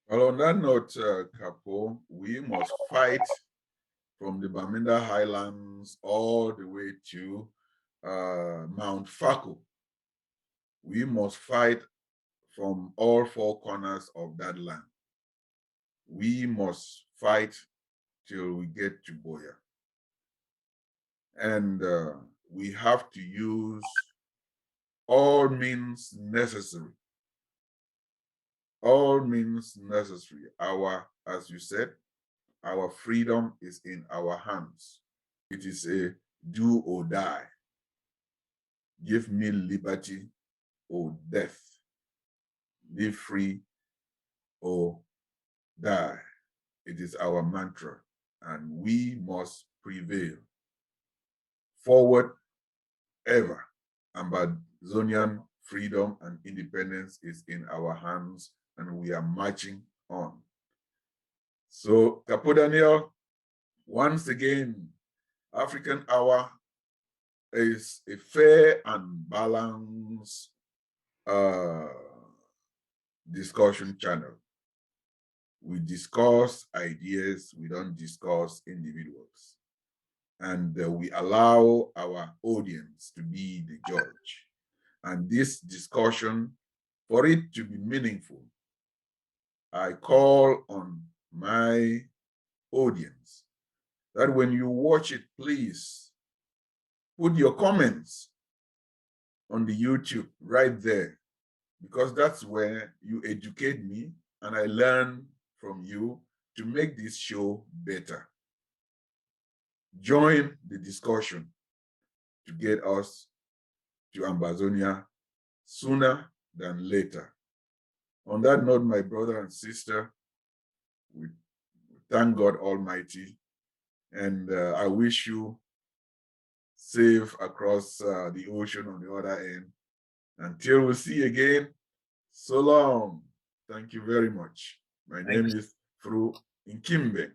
Well, on that note, Capo, we must fight from the Bamenda Highlands all the way to Mount Fako. We must fight from all four corners of that land. We must fight till we get to Boya. And we have to use all means necessary. All means necessary. As you said, our freedom is in our hands. It is a do or die. Give me liberty or death. Live free or die. It is our mantra, and we must prevail. Forward ever. Ambazonian freedom and independence is in our hands, and we are marching on. So, Capo Daniel, once again, African Hour is a fair and balanced discussion channel. We discuss ideas, we don't discuss individuals. And we allow our audience to be the judge. And this discussion, for it to be meaningful, I call on my audience that when you watch it, please put your comments on the YouTube right there, because that's where you educate me and I learn from you to make this show better. Join the discussion to get us to Ambazonia sooner than later. On that note, my brother and sister, we thank God Almighty, and I wish you safe across the ocean on the other end. Until we see again, so long. Thank you very much. My Thank name you. is Fru Nkimbe.